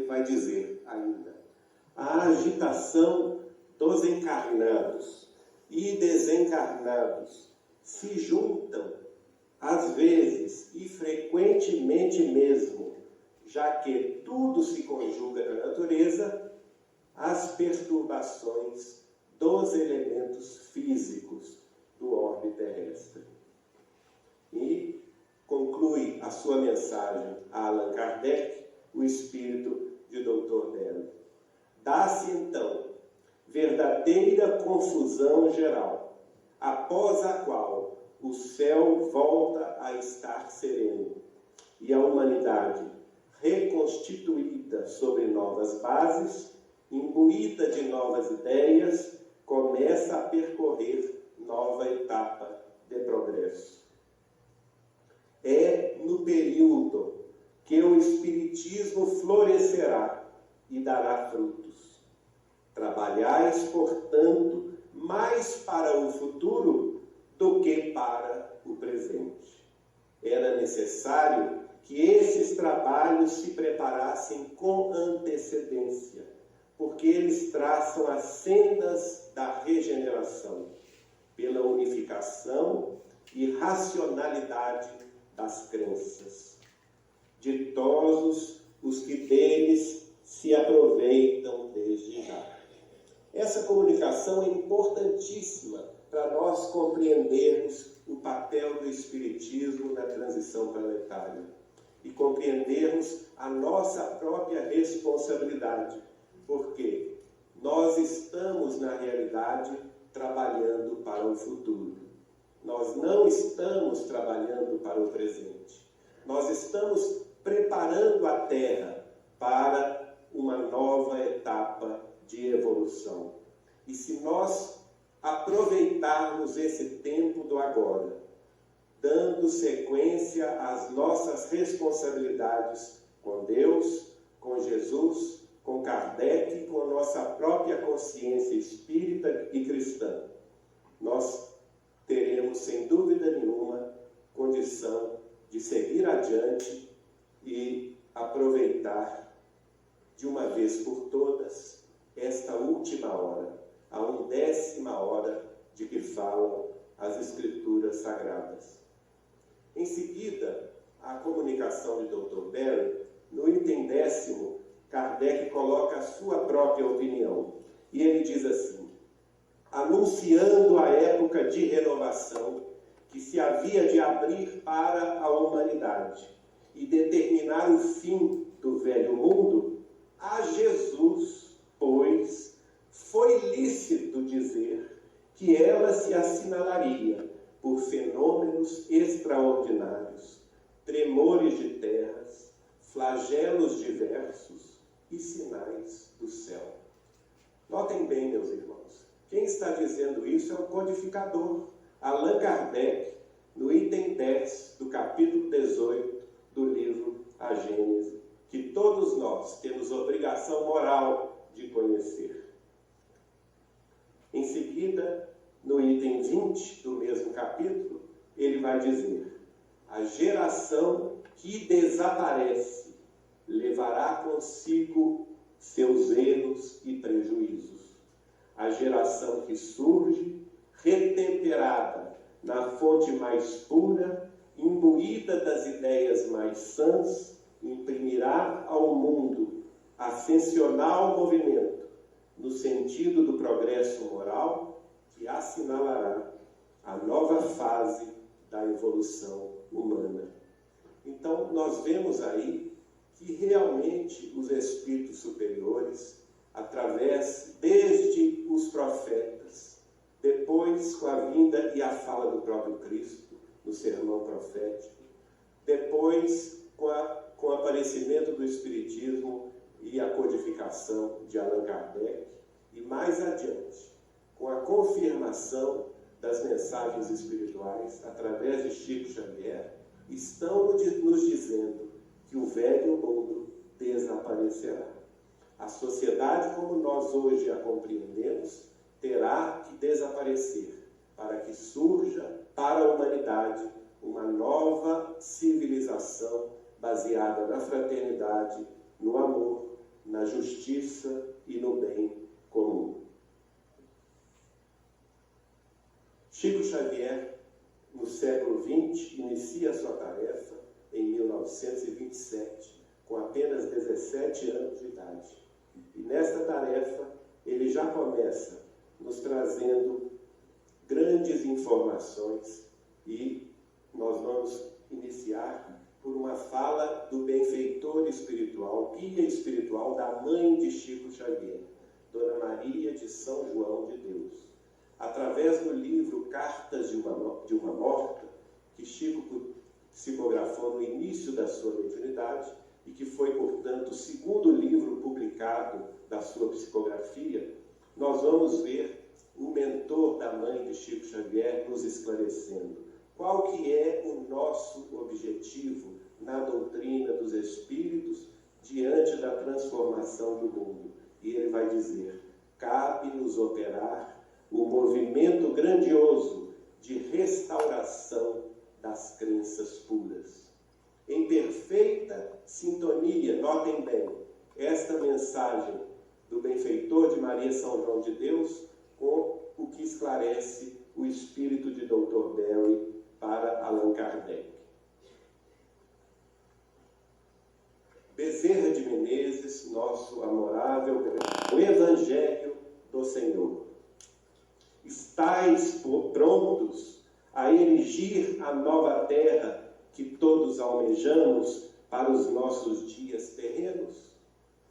vai dizer ainda: a agitação dos encarnados e desencarnados se juntam, às vezes e frequentemente mesmo, já que tudo se conjuga na natureza, às perturbações dos elementos físicos do orbe terrestre. E conclui a sua mensagem a Allan Kardec, o espírito de Dr. Bello. Dá-se, então, verdadeira confusão geral, após a qual o céu volta a estar sereno e a humanidade, reconstituída sobre novas bases, imbuída de novas ideias, começa a percorrer nova etapa de progresso. É no período que o Espiritismo florescerá e dará frutos. Trabalhais, portanto, mais para o futuro do que para o presente. Era necessário que esses trabalhos se preparassem com antecedência, porque eles traçam as sendas da regeneração, pela unificação e racionalidade das crenças. Ditosos os que deles se aproveitam desde já. Essa comunicação é importantíssima para nós compreendermos o papel do Espiritismo na transição planetária e compreendermos a nossa própria responsabilidade, porque nós estamos, na realidade, trabalhando para o futuro. Nós não estamos trabalhando para o presente. Nós estamos preparando a Terra para uma nova etapa de evolução. E se nós aproveitarmos esse tempo do agora, dando sequência às nossas responsabilidades com Deus, com Jesus, com Kardec e com a nossa própria consciência espírita e cristã, nós teremos, sem dúvida nenhuma, condição de seguir adiante e aproveitar de uma vez por todas esta última hora, a 1ª hora de que falam as Escrituras Sagradas. Em seguida, a comunicação de Dr. Bello, no item 10º, Kardec coloca a sua própria opinião. E ele diz assim: anunciando a época de renovação que se havia de abrir para a humanidade e determinar o fim do velho mundo, a Jesus, pois, foi lícito dizer que ela se assinalaria por fenômenos extraordinários, tremores de terras, flagelos diversos e sinais do céu. Notem bem, meus irmãos, quem está dizendo isso é o codificador, Allan Kardec, no item 10 do capítulo 18 do livro A Gênese, que todos nós temos obrigação moral de conhecer. Em seguida, no item 20 do mesmo capítulo, ele vai dizer: a geração que desaparece levará consigo seus erros e prejuízos. A geração que surge, retemperada na fonte mais pura, imbuída das ideias mais sãs, imprimirá ao mundo ascensional movimento, no sentido do progresso moral, que assinalará a nova fase da evolução humana. Então, nós vemos aí que realmente os espíritos superiores, desde os profetas, depois com a vinda e a fala do próprio Cristo, no sermão profético, depois com o aparecimento do Espiritismo e a codificação de Allan Kardec, e mais adiante, com a confirmação das mensagens espirituais através de Chico Xavier, estão nos dizendo que o velho mundo desaparecerá. A sociedade, como nós hoje a compreendemos, terá que desaparecer para que surja para a humanidade uma nova civilização baseada na fraternidade, no amor, na justiça e no bem comum. Chico Xavier, no século XX, inicia a sua tarefa em 1927, com apenas 17 anos de idade. E nesta tarefa, ele já começa nos trazendo grandes informações e nós vamos iniciar por uma fala do benfeitor espiritual, guia espiritual da mãe de Chico Xavier, Dona Maria de São João de Deus. Através do livro Cartas de uma Morta, que Chico psicografou no início da sua mediunidade e que foi, portanto, o segundo livro publicado da sua psicografia, nós vamos ver o mentor da mãe de Chico Xavier nos esclarecendo qual que é o nosso objetivo na doutrina dos espíritos diante da transformação do mundo. E ele vai dizer: cabe-nos operar o movimento grandioso de restauração das crenças puras. Em perfeita sintonia, notem bem, esta mensagem do benfeitor de Maria São João de Deus com o que esclarece o espírito de Dr. Belli para Allan Kardec. Bezerra de Menezes, nosso amorável, o Evangelho do Senhor. Estais prontos a erigir a nova terra que todos almejamos para os nossos dias terrenos?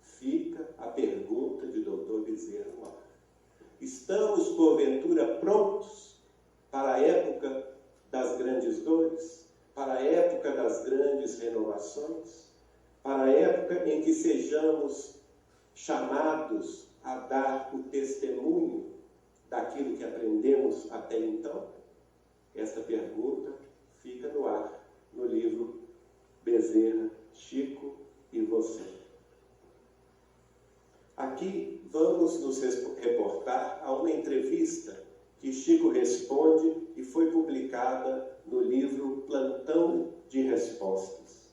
Fica a pergunta de Dr. Bezerra no ar. Estamos, porventura, prontos para a época das grandes dores? Para a época das grandes renovações? Para a época em que sejamos chamados a dar o testemunho daquilo que aprendemos até então? Esta pergunta fica no ar, no livro Bezerra, Chico e Você. Aqui vamos nos reportar a uma entrevista que Chico responde e foi publicada no livro Plantão de Respostas.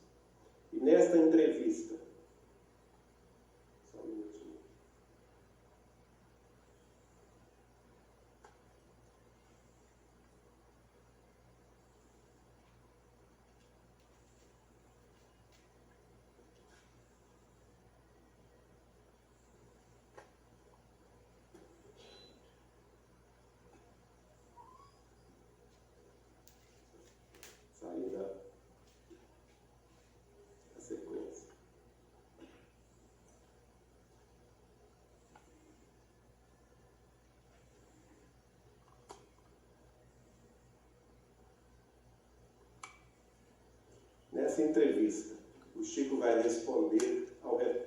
E nesta entrevista, só um minutinho. Saindo a sequência. Nessa entrevista, o Chico vai responder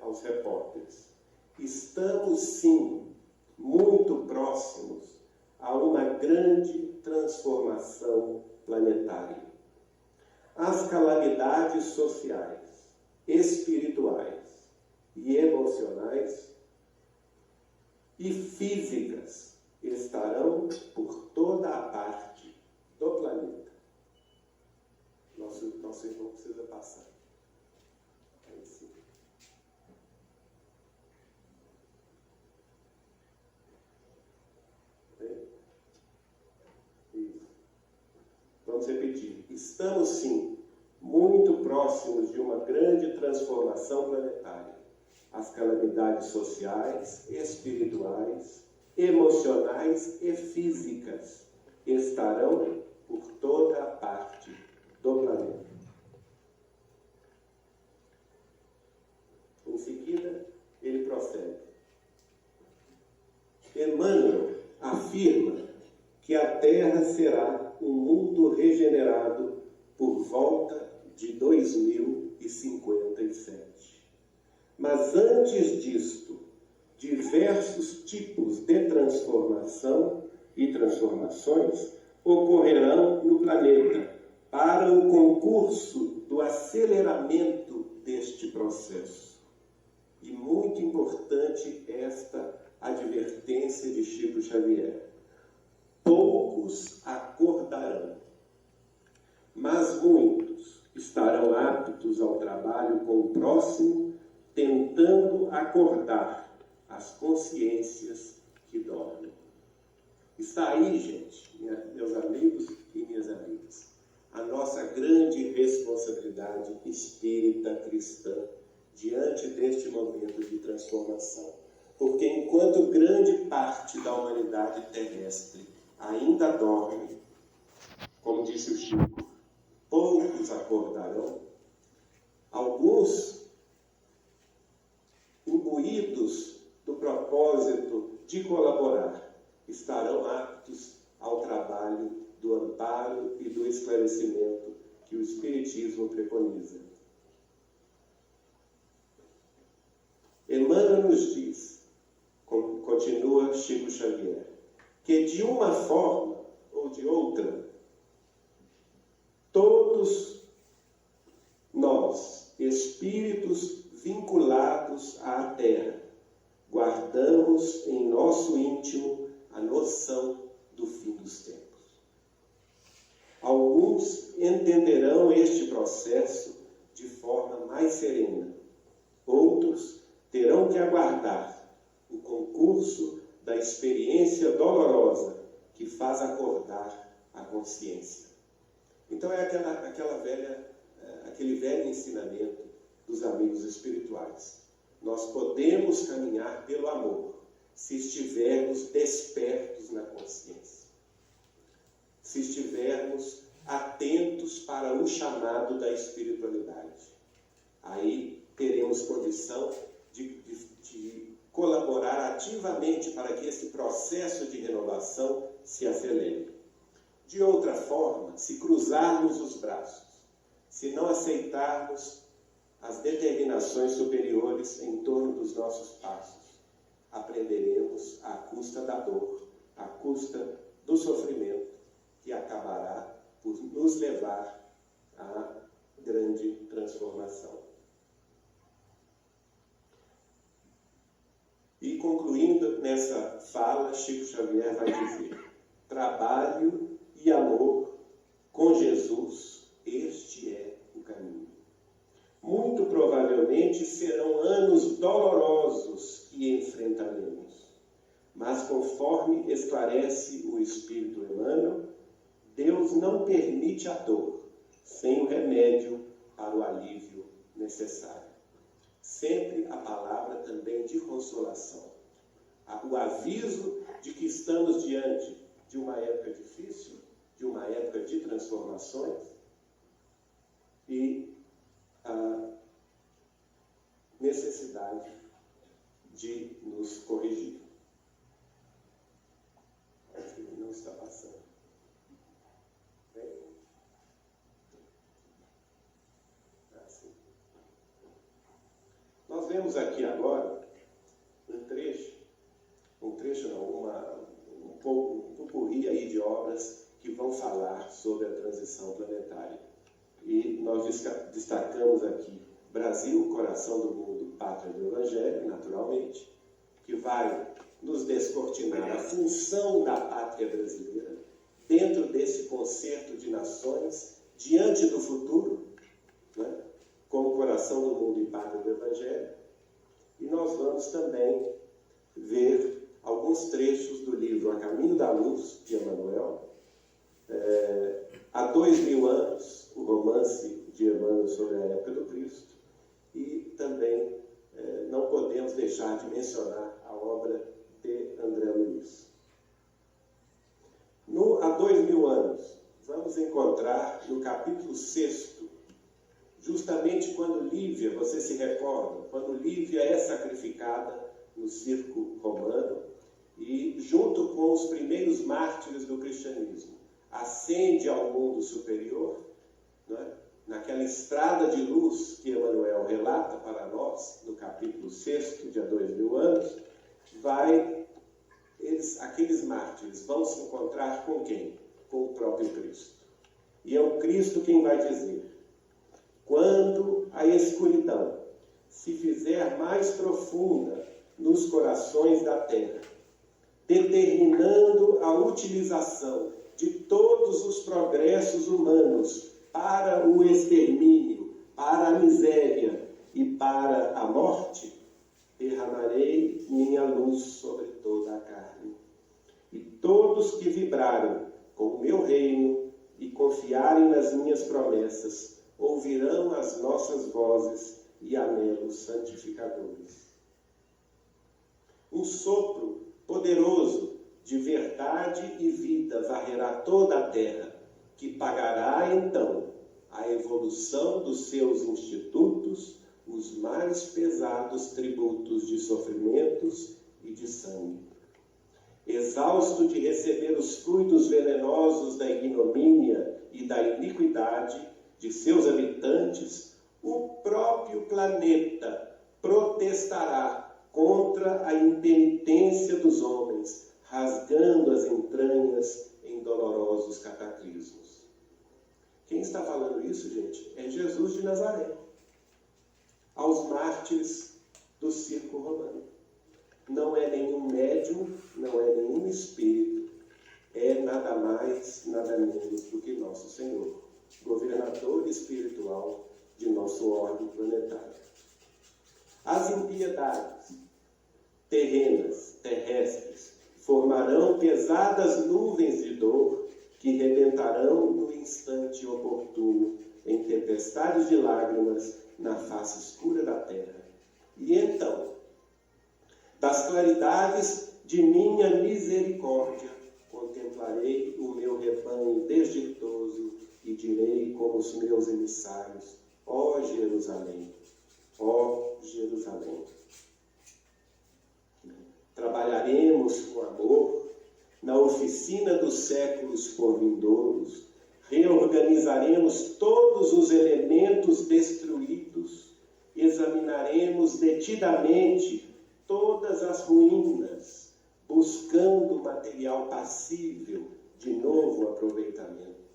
aos repórteres: estamos, sim, muito próximos a uma grande transformação planetária. As calamidades sociais, espirituais e emocionais e físicas estarão por toda a parte do planeta. Nosso irmão precisa passar. Aí sim. Isso. Vamos repetir. Estamos, sim, muito próximos de uma grande transformação planetária. As calamidades sociais, espirituais, emocionais e físicas estarão por toda a parte do planeta. Em seguida, ele prossegue. Emmanuel afirma que a Terra será um mundo regenerado por volta de 2057. Mas antes disto, diversos tipos de transformação e transformações ocorrerão no planeta para o concurso do aceleramento deste processo. E muito importante esta advertência de Chico Xavier. Poucos acordarão, mas muitos estarão aptos ao trabalho com o próximo tentando acordar as consciências que dormem. Está aí, gente, meus amigos e minhas amigas, a nossa grande responsabilidade espírita cristã diante deste momento de transformação. Porque enquanto grande parte da humanidade terrestre ainda dorme, como disse o Chico, poucos acordarão. Alguns, imbuídos do propósito de colaborar, estarão aptos ao trabalho do amparo e do esclarecimento que o Espiritismo preconiza. Emmanuel nos diz, continua Chico Xavier, que de uma forma ou de outra, todos nós, espíritos vinculados à Terra, guardamos em nosso íntimo a noção do fim dos tempos. Alguns entenderão este processo de forma mais serena. Outros terão que aguardar o concurso da experiência dolorosa que faz acordar a consciência. Então é aquele velho ensinamento dos amigos espirituais. Nós podemos caminhar pelo amor se estivermos despertos na consciência, se estivermos atentos para o chamado da espiritualidade. Aí teremos condição de colaborar ativamente para que esse processo de renovação se acelere. De outra forma, se cruzarmos os braços, se não aceitarmos as determinações superiores em torno dos nossos passos, aprenderemos à custa da dor, à custa do sofrimento, que acabará por nos levar à grande transformação. E concluindo nessa fala, Chico Xavier vai dizer: trabalho e amor com Jesus, este é o caminho. Muito provavelmente serão anos dolorosos que enfrentaremos, mas conforme esclarece o Espírito Emmanuel, Deus não permite a dor sem o remédio para o alívio necessário. Sempre a palavra também de consolação. O aviso de que estamos diante de uma época difícil, de uma época de transformações e a necessidade de nos corrigir. Acho que não está passando. Bem? Assim. Nós vemos aqui agora um pupurri aí de obras que vão falar sobre a transição planetária. E nós destacamos aqui Brasil, Coração do Mundo, Pátria do Evangelho, naturalmente, que vai nos descortinar a função da pátria brasileira dentro desse concerto de nações, diante do futuro, né? Como Coração do Mundo e Pátria do Evangelho. E nós vamos também ver alguns trechos do livro A Caminho da Luz, de Emmanuel. Há 2000 anos, o romance de Emmanuel sobre a época do Cristo. E também não podemos deixar de mencionar a obra de André Luiz. Há 2000 anos, vamos encontrar no capítulo 6º, justamente quando Lívia, você se recorda, quando Lívia é sacrificada no circo romano e, junto com os primeiros mártires do cristianismo, ascende ao mundo superior, né? Naquela estrada de luz que Emmanuel relata para nós, no capítulo 6º, de há 2000 anos, aqueles mártires vão se encontrar com quem? Com o próprio Cristo. E é o Cristo quem vai dizer: quando a escuridão se fizer mais profunda nos corações da terra, determinando a utilização de todos os progressos humanos para o extermínio, para a miséria e para a morte, derramarei minha luz sobre toda a carne. E todos que vibrarem com o meu reino e confiarem nas minhas promessas, ouvirão as nossas vozes e anelos santificadores. Um sopro poderoso de verdade e vida varrerá toda a terra, que pagará então a evolução dos seus institutos, os mais pesados tributos de sofrimentos e de sangue. Exausto de receber os fluidos venenosos da ignomínia e da iniquidade de seus habitantes, o próprio planeta protestará contra a impenitência dos homens, rasgando as entranhas em dolorosos cataclismos. Quem está falando isso, gente, é Jesus de Nazaré, aos mártires do circo romano. Não é nenhum médium, não é nenhum espírito, é nada mais, nada menos do que nosso Senhor, governador espiritual de nosso ordem planetário. As impiedades terrestres, formarão pesadas nuvens de dor que rebentarão no instante oportuno em tempestades de lágrimas na face escura da terra. E então, das claridades de minha misericórdia, contemplarei o meu rebanho desditoso e direi com os meus emissários: ó Jerusalém, ó Jerusalém. Trabalharemos com amor na oficina dos séculos por vindouros, reorganizaremos todos os elementos destruídos, examinaremos detidamente todas as ruínas, buscando material passível de novo aproveitamento.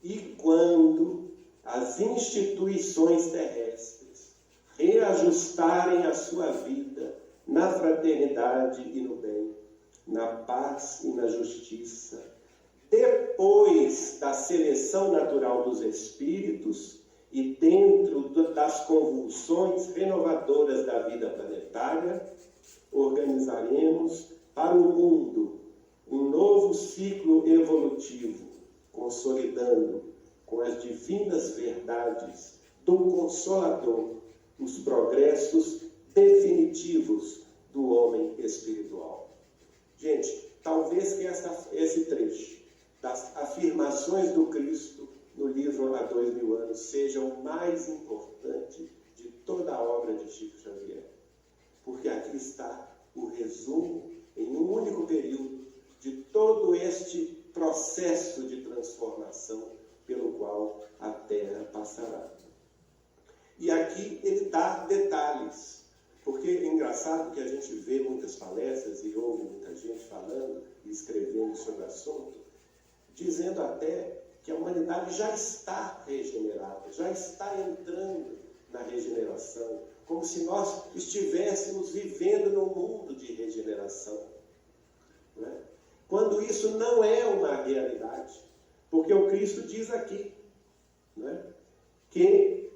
E quando as instituições terrestres reajustarem a sua vida na fraternidade e no bem, na paz e na justiça, depois da seleção natural dos espíritos e dentro das convulsões renovadoras da vida planetária, organizaremos para o mundo um novo ciclo evolutivo, consolidando com as divinas verdades do Consolador os progressos definitivos do homem espiritual. Gente, talvez que esse trecho das afirmações do Cristo no livro Há 2000 anos seja o mais importante de toda a obra de Chico Xavier, porque aqui está o resumo, em um único período, de todo este processo de transformação pelo qual a Terra passará. E aqui ele dá detalhes, porque é engraçado que a gente vê muitas palestras e ouve muita gente falando e escrevendo sobre o assunto, dizendo até que a humanidade já está regenerada, já está entrando na regeneração, como se nós estivéssemos vivendo num mundo de regeneração. Não é? Quando isso não é uma realidade, porque o Cristo diz aqui, não é? Que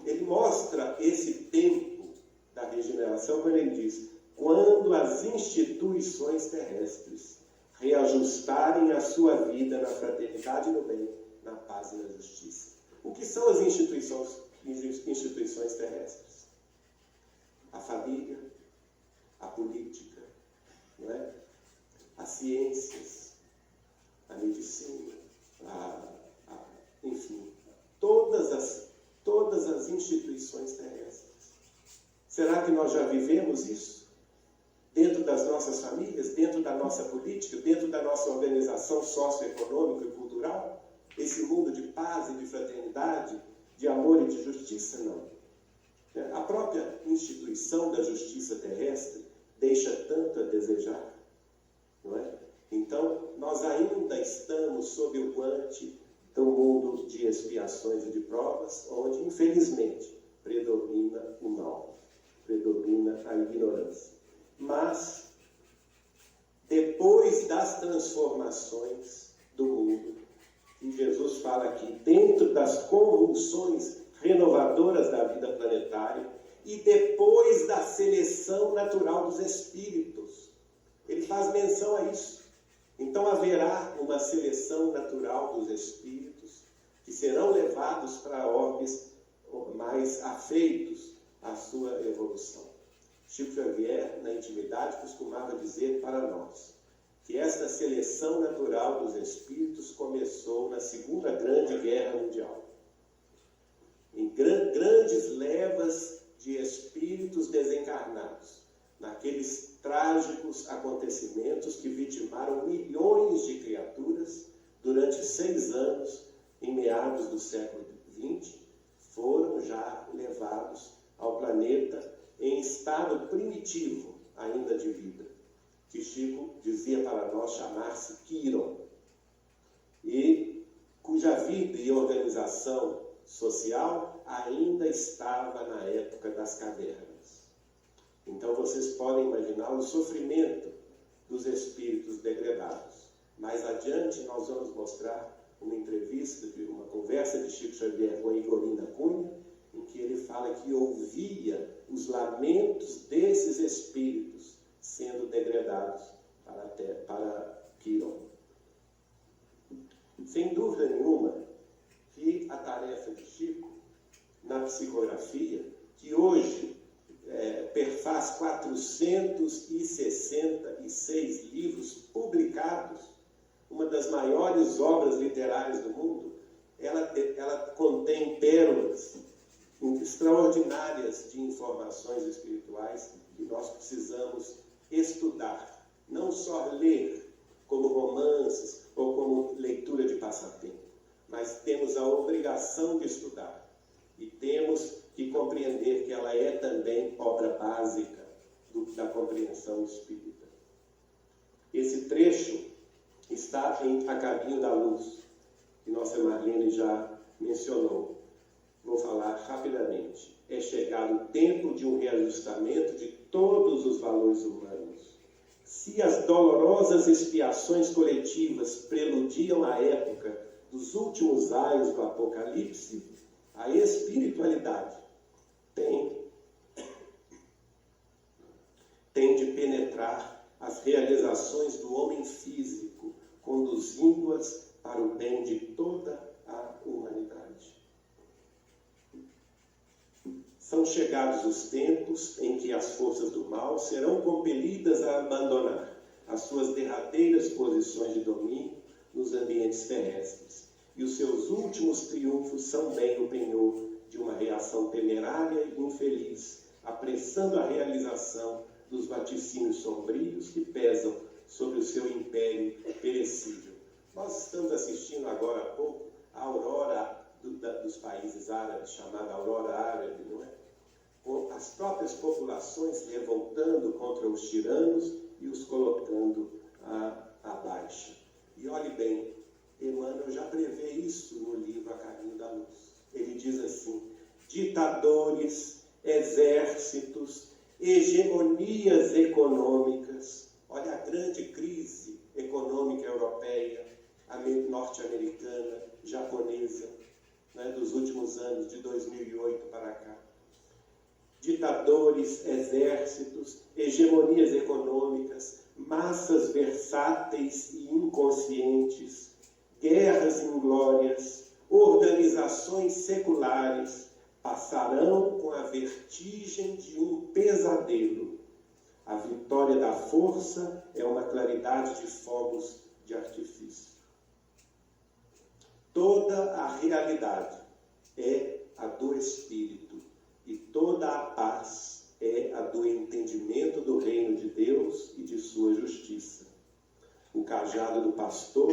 ele mostra esse tempo da regeneração quando ele diz: quando as instituições terrestres reajustarem a sua vida na fraternidade e no bem, na paz e na justiça. O que são as instituições terrestres? A família, a política, não é? As ciências, a medicina, enfim, todas as instituições terrestres. Será que nós já vivemos isso? Dentro das nossas famílias, dentro da nossa política, dentro da nossa organização socioeconômica e cultural? Esse mundo de paz e de fraternidade, de amor e de justiça? Não. A própria instituição da justiça terrestre deixa tanto a desejar, não é? Então, nós ainda estamos sob o guante do mundo de expiações e de provas, onde, infelizmente, predomina o mal, predomina a ignorância. Mas, depois das transformações do mundo, que Jesus fala aqui, dentro das convulsões renovadoras da vida planetária e depois da seleção natural dos espíritos. Ele faz menção a isso. Então haverá uma seleção natural dos espíritos que serão levados para orbes mais afeitos à sua evolução. Chico Xavier, na intimidade, costumava dizer para nós que esta seleção natural dos espíritos começou na Segunda Grande Guerra Mundial. Em grandes levas de espíritos desencarnados, naqueles trágicos acontecimentos que vitimaram milhões de criaturas durante 6 anos, em meados do século XX, foram já levados ao planeta em estado primitivo ainda de vida, que Chico dizia para nós chamar-se Quiron, e cuja vida e organização social ainda estava na época das cavernas. Então vocês podem imaginar o sofrimento dos espíritos degradados. Mais adiante nós vamos mostrar uma entrevista, uma conversa de Chico Xavier com Igorina Cunha, em que ele fala que ouvia os lamentos desses espíritos sendo degradados para Quiron. Sem dúvida nenhuma que a tarefa de Chico na psicografia, que hoje perfaz 466 livros publicados, uma das maiores obras literárias do mundo, ela contém pérolas extraordinárias de informações espirituais que nós precisamos estudar, não só ler como romances ou como leitura de passatempo, mas temos a obrigação de estudar e temos que compreender que ela é também obra básica da compreensão espírita. Esse trecho está em A Caminho da Luz, que nossa Marlene já mencionou. Vou falar rapidamente. É chegado o tempo de um reajustamento de todos os valores humanos. Se as dolorosas expiações coletivas preludiam a época dos últimos aios do Apocalipse, a espiritualidade tem de penetrar as realizações do homem físico, conduzindo-as para o bem de toda a humanidade. São chegados os tempos em que as forças do mal serão compelidas a abandonar as suas derradeiras posições de domínio nos ambientes terrestres, e os seus últimos triunfos são bem o penhor de uma reação temerária e infeliz, apressando a realização dos vaticínios sombrios que pesam sobre o seu império perecível. Nós estamos assistindo agora há pouco a aurora dos países árabes, chamada aurora árabe, não é? Com as próprias populações revoltando contra os tiranos e os colocando abaixo. E olhe bem, Emmanuel já prevê isso no livro A Caminho da Luz. Ele diz assim: ditadores, exércitos, hegemonias econômicas. Olha a grande crise econômica europeia, norte-americana, japonesa, né, dos últimos anos, de 2008 para cá. Ditadores, exércitos, hegemonias econômicas, massas versáteis e inconscientes, guerras inglórias, organizações seculares passarão com a vertigem de um pesadelo. A vitória da força é uma claridade de fogos de artifício. Toda a realidade é a do Espírito e toda a paz é a do entendimento do reino de Deus e de sua justiça. O cajado do pastor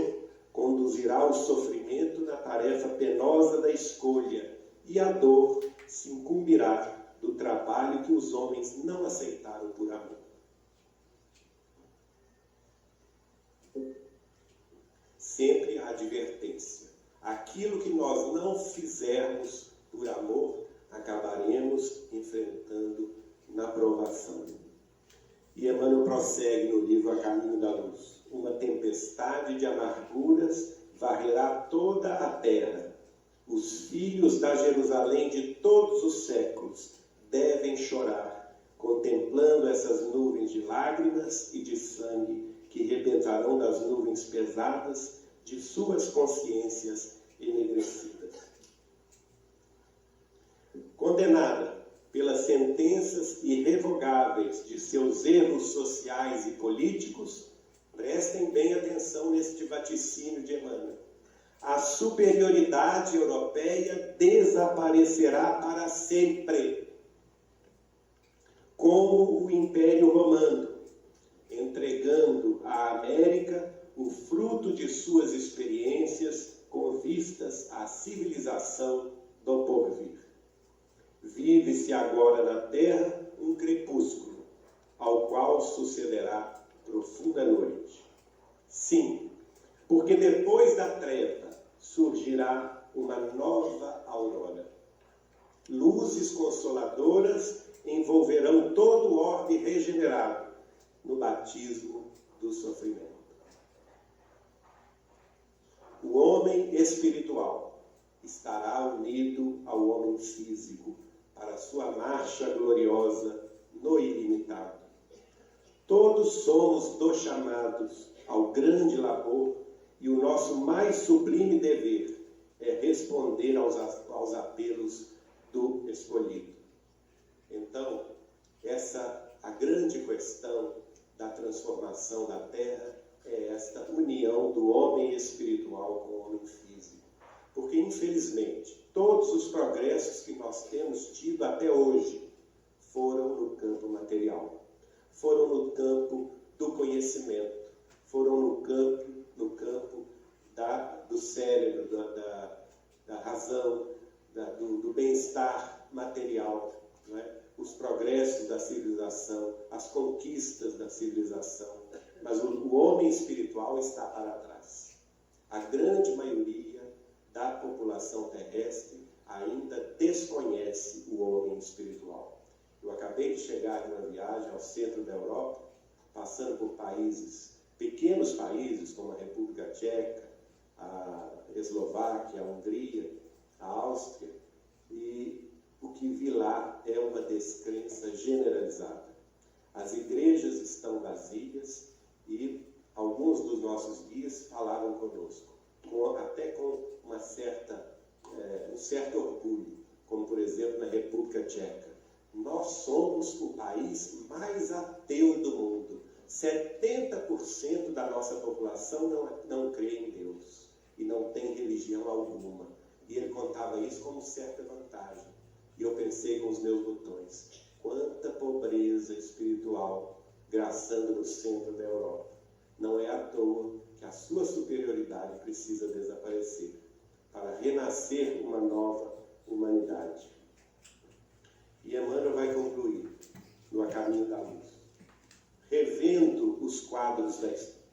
conduzirá o sofrimento na tarefa penosa da escolha, e a dor se incumbirá do trabalho que os homens não aceitaram por amor. Sempre a advertência: aquilo que nós não fizermos por amor, acabaremos enfrentando na provação. E Emmanuel prossegue no livro A Caminho da Luz: uma tempestade de amarguras varrerá toda a terra, Os filhos da Jerusalém de todos os séculos devem chorar, contemplando essas nuvens de lágrimas e de sangue que rebentarão das nuvens pesadas de suas consciências enegrecidas. Condenada pelas sentenças irrevogáveis de seus erros sociais e políticos, prestem bem atenção neste vaticínio de Emmanuel. A superioridade europeia desaparecerá para sempre, como o Império Romano, entregando à América o fruto de suas experiências com vistas à civilização do porvir. Vive-se agora na terra um crepúsculo, ao qual sucederá profunda noite. Sim, porque depois da treva surgirá uma nova aurora. Luzes consoladoras envolverão todo o orbe regenerado no batismo do sofrimento. O homem espiritual estará unido ao homem físico para sua marcha gloriosa no ilimitado. Todos somos dos chamados ao grande labor e o nosso mais sublime dever é responder aos apelos do escolhido. Então, a grande questão da transformação da Terra é esta união do homem espiritual com o homem físico. Porque, infelizmente, todos os progressos que nós temos tido até hoje foram no campo material, foram no campo do conhecimento, foram no campo do cérebro, da razão, do bem-estar material, não é? Os progressos da civilização, as conquistas da civilização. Mas o homem espiritual está para trás. A grande maioria da população terrestre ainda desconhece o homem espiritual. Eu acabei de chegar de uma viagem ao centro da Europa, passando por pequenos países como a República Tcheca, a Eslováquia, a Hungria, a Áustria, e o que vi lá é uma descrença generalizada. As igrejas estão vazias e alguns dos nossos guias falaram conosco, até com um certo orgulho, como por exemplo na República Tcheca. Nós somos o país mais ateu do mundo. 70% da nossa população não crê em Deus e não tem religião alguma. E ele contava isso como certa vantagem. E eu pensei com os meus botões, quanta pobreza espiritual graçando no centro da Europa. Não é à toa que a sua superioridade precisa desaparecer para renascer uma nova humanidade. E Emmanuel vai concluir no A Caminho da Luz. Revendo os quadros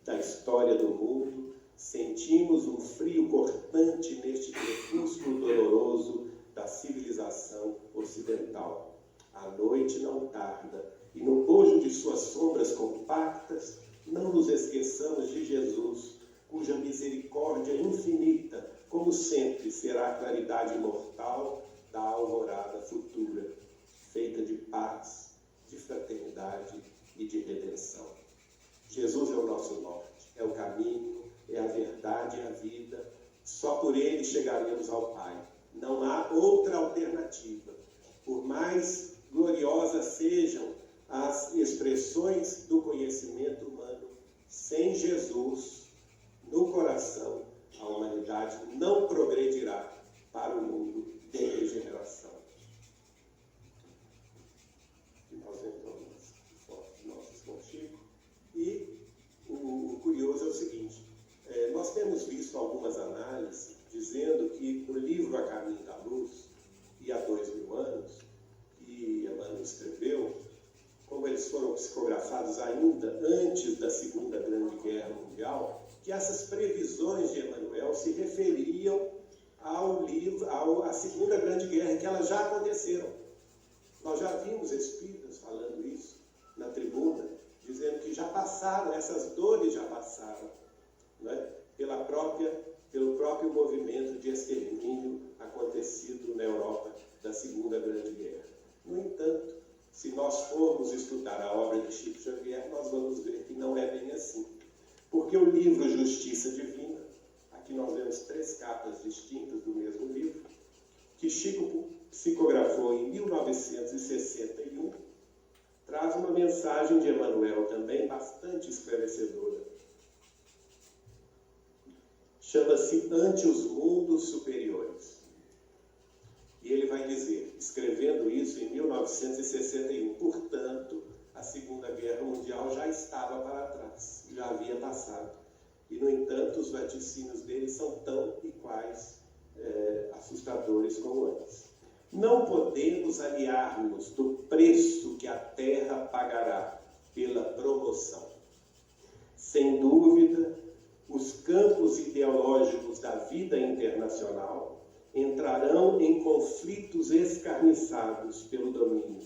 da história do mundo, sentimos um frio cortante neste crepúsculo doloroso da civilização ocidental. A noite não tarda, e no bojo de suas sombras compactas, não nos esqueçamos de Jesus, cuja misericórdia infinita, como sempre, será a claridade imortal da alvorada futura, feita de paz, de fraternidade e de redenção. Jesus é o nosso norte, é o caminho, é a verdade e a vida. Só por ele chegaremos ao Pai. Não há outra alternativa. Por mais gloriosas sejam as expressões do conhecimento humano, sem Jesus no coração, a humanidade não progredirá para o mundo de regeneração. E nós entramos nossos contigo. E o curioso é o seguinte, nós temos visto algumas análises dizendo que no livro A Caminho da Luz, e há 2000 anos, que Emmanuel escreveu, como eles foram psicografados ainda antes da Segunda Grande Guerra Mundial, que essas previsões de Emmanuel se referiam à Segunda Grande Guerra, que elas já aconteceram. Nós já vimos espíritas falando isso na tribuna, dizendo que já passaram, essas dores já passaram, né? Pelo próprio movimento de extermínio a acontecido na Europa da Segunda Grande Guerra. No entanto, se nós formos estudar a obra de Chico Xavier, nós vamos ver que não é bem assim. Porque o livro Justiça Divina, aqui nós vemos 3 capas distintas do mesmo livro, que Chico psicografou em 1961, traz uma mensagem de Emmanuel também bastante esclarecedora. Chama-se Ante os Mundos Superiores. E ele vai dizer, escrevendo isso em 1961, portanto, a Segunda Guerra Mundial já estava para trás, já havia passado. E, no entanto, os vaticínios dele são tão iguais, assustadores como antes. Não podemos aliar-nos do preço que a Terra pagará pela promoção. Sem dúvida, os campos ideológicos da vida internacional entrarão em conflitos escarniçados pelo domínio.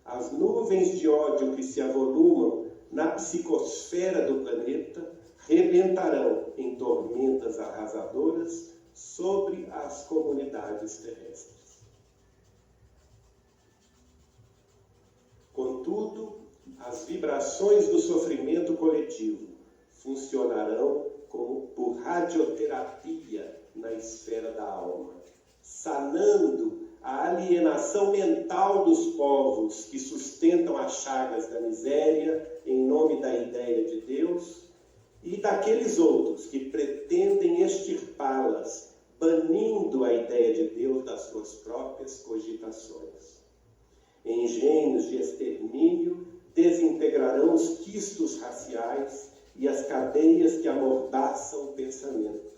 As nuvens de ódio que se avolumam na psicosfera do planeta rebentarão em tormentas arrasadoras sobre as comunidades terrestres. Contudo, as vibrações do sofrimento coletivo funcionarão como por radioterapia na esfera da alma, sanando a alienação mental dos povos que sustentam as chagas da miséria em nome da ideia de Deus e daqueles outros que pretendem extirpá-las, banindo a ideia de Deus das suas próprias cogitações. Engenhos de extermínio desintegrarão os quistos raciais e as cadeias que amordaçam o pensamento,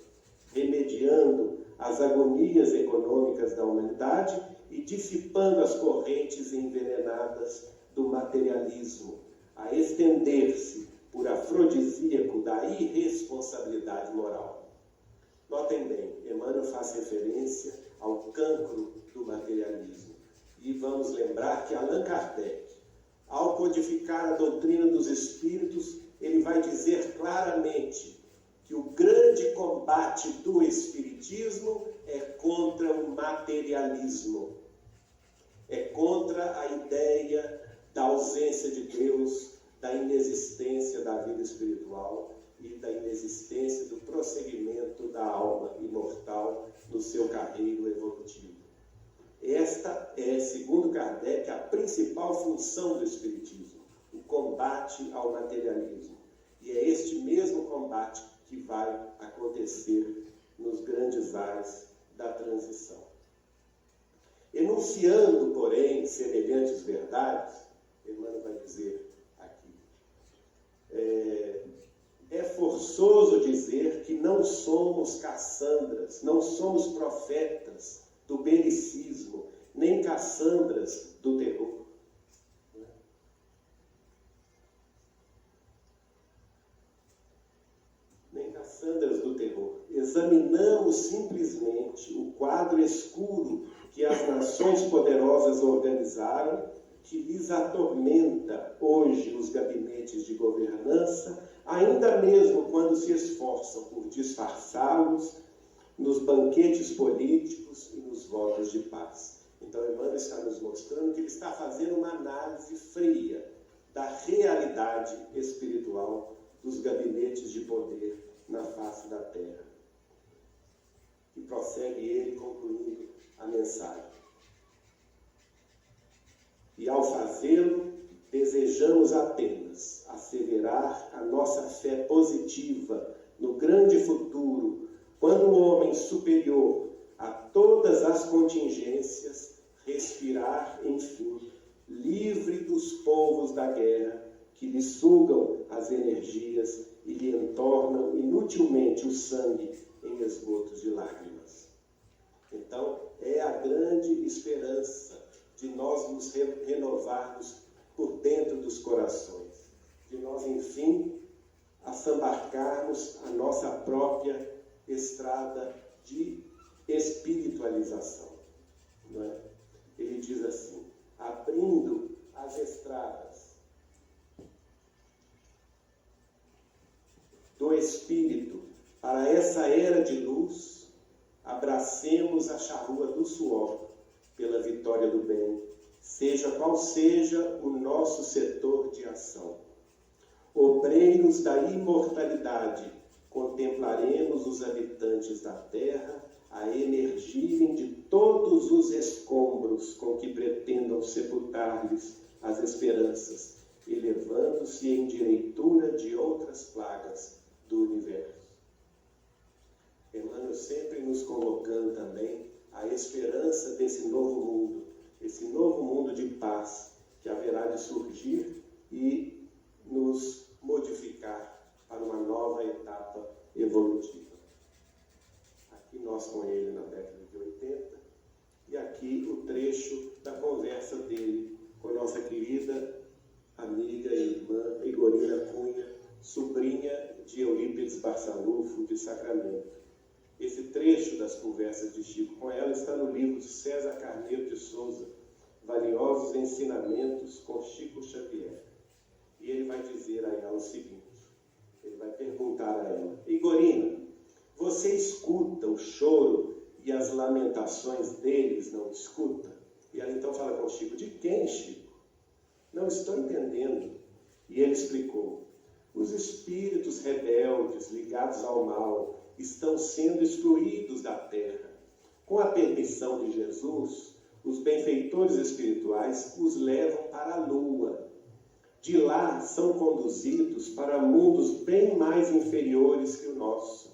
remediando as agonias econômicas da humanidade e dissipando as correntes envenenadas do materialismo, a estender-se por afrodisíaco da irresponsabilidade moral. Notem bem, Emmanuel faz referência ao cancro do materialismo. E vamos lembrar que Allan Kardec, ao codificar a doutrina dos espíritos, ele vai dizer claramente que o grande combate do espiritismo é contra o materialismo, é contra a ideia da ausência de Deus, da inexistência da vida espiritual e da inexistência do prosseguimento da alma imortal no seu carreiro evolutivo. Esta é, segundo Kardec, a principal função do espiritismo, o combate ao materialismo. E é este mesmo combate que vai acontecer nos grandes ares da transição. Enunciando, porém, semelhantes verdades, Emmanuel vai dizer aqui, é forçoso dizer que não somos Cassandras, não somos profetas do belicismo, nem Cassandras do terror. Nem Cassandras do terror. Examinamos simplesmente o quadro escuro que as nações poderosas organizaram, que lhes atormenta hoje os gabinetes de governança, ainda mesmo quando se esforçam por disfarçá-los nos banquetes políticos e nos votos de paz. Então, Emmanuel está nos mostrando que ele está fazendo uma análise fria da realidade espiritual dos gabinetes de poder na face da Terra. E prossegue ele concluindo a mensagem. E ao fazê-lo, desejamos apenas asseverar a nossa fé positiva no grande futuro, quando o homem superior a todas as contingências respirar, enfim, livre dos polvos da guerra que lhe sugam as energias e lhe entornam inutilmente o sangue em esgotos de lágrimas. Então, é a grande esperança de nós nos renovarmos por dentro dos corações, de nós, enfim, assambarcarmos a nossa própria estrada de espiritualização. Não é? Ele diz assim, abrindo as estradas do Espírito para essa era de luz, abracemos a charrua do suor pela vitória do bem, seja qual seja o nosso setor de ação. Obreiros da imortalidade, contemplaremos os habitantes da terra a emergirem de todos os escombros com que pretendam sepultar-lhes as esperanças, elevando-se em direitura de outras plagas do universo. Emmanuel sempre nos colocando também a esperança desse novo mundo, esse novo mundo de paz que haverá de surgir e nos modificar para uma nova etapa evolutiva. Aqui nós com ele na década de 80, e aqui o trecho da conversa dele com nossa querida amiga e irmã Igorina Cunha, sobrinha de Eurípides Barçanufo de Sacramento. Esse trecho das conversas de Chico com ela está no livro de César Carneiro de Souza, Valiosos Ensinamentos com Chico Xavier. E ele vai dizer a ela o seguinte, ele vai perguntar a ela: Igorina, você escuta o choro e as lamentações deles, não escuta? E ela então fala com o Chico: de quem, Chico? Não estou entendendo. E ele explicou: os espíritos rebeldes ligados ao mal estão sendo excluídos da terra. Com a permissão de Jesus, os benfeitores espirituais os levam para a lua. De lá são conduzidos para mundos bem mais inferiores que o nosso.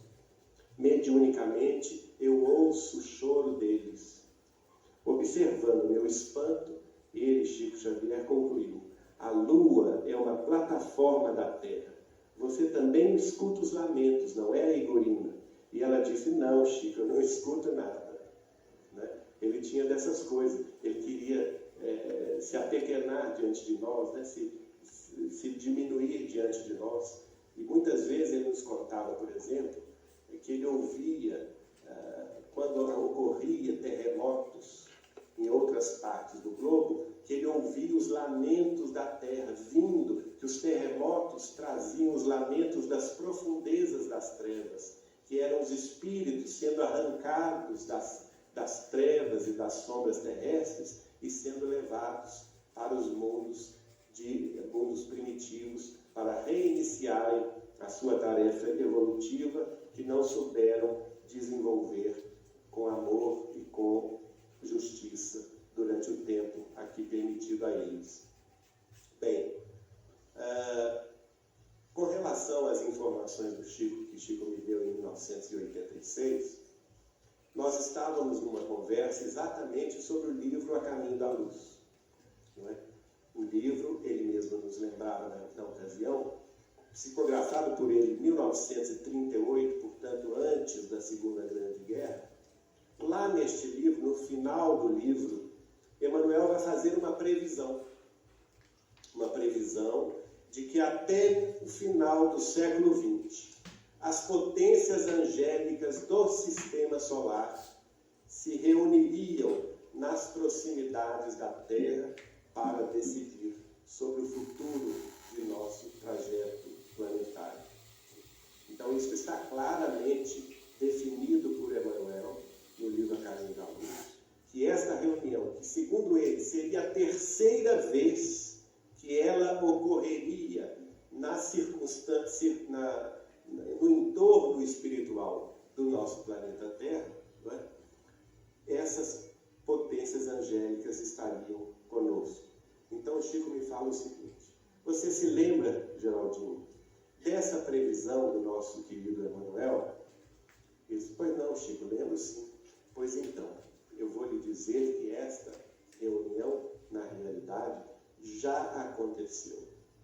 Mediunicamente, eu ouço o choro deles. Observando meu espanto, ele, Chico Xavier, concluiu: a lua é uma plataforma da terra. Você também escuta os lamentos, não é, Igorina? E ela disse: não, Chico, eu não escuto nada. Né? Ele tinha dessas coisas. Ele queria se apequenar diante de nós, né? se diminuir diante de nós. E muitas vezes ele nos contava, por exemplo, que ele ouvia, quando ocorria terremotos em outras partes do globo, que ele ouvia os lamentos da terra vindo, que os terremotos traziam os lamentos das profundezas das trevas, que eram os espíritos sendo arrancados das trevas e das sombras terrestres e sendo levados para os mundos primitivos para reiniciarem a sua tarefa evolutiva que não souberam desenvolver com amor e com justiça durante o tempo aqui permitido a eles. Bem, com relação às informações do Chico, que Chico me deu em 1986, nós estávamos numa conversa exatamente sobre o livro A Caminho da Luz. Não é? O livro, ele mesmo nos lembrava na ocasião, psicografado por ele em 1938, portanto antes da Segunda Grande Guerra. Lá neste livro, no final do livro, Emmanuel vai fazer uma previsão de que até o final do século XX, as potências angélicas do sistema solar se reuniriam nas proximidades da Terra para decidir sobre o futuro de nosso trajeto planetário. Então, isso está claramente definido por Emmanuel no livro A Caminho da Luz, que esta reunião, que segundo ele seria a terceira vez que ela ocorreria na circunstância, no entorno espiritual do nosso planeta Terra, não é? Essas potências angélicas estariam conosco. Então, Chico me fala o seguinte: você se lembra, Geraldinho, dessa previsão do nosso querido Emmanuel? Ele disse: pois não, Chico, lembro sim. Pois então, eu vou lhe dizer que esta reunião, na realidade, já aconteceu.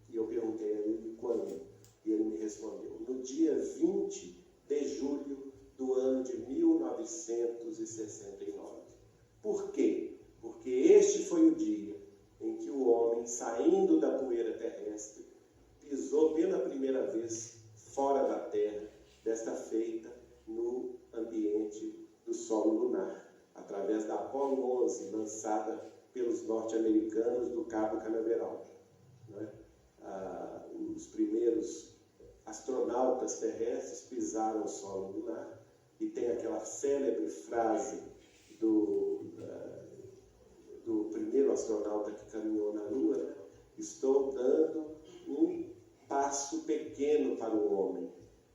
E eu perguntei a ele quando, e ele me respondeu: no dia 20 de julho do ano de 1969. Por quê? Porque este foi o dia em que o homem, saindo da poeira terrestre, pisou pela primeira vez fora da Terra, desta feita no ambiente do solo lunar, através da Apollo 11, lançada pelos norte-americanos do Cabo Canaveral. Não é? Os primeiros astronautas terrestres pisaram o solo lunar e tem aquela célebre frase do primeiro astronauta que caminhou na Lua, né? Estou dando um passo pequeno para o homem,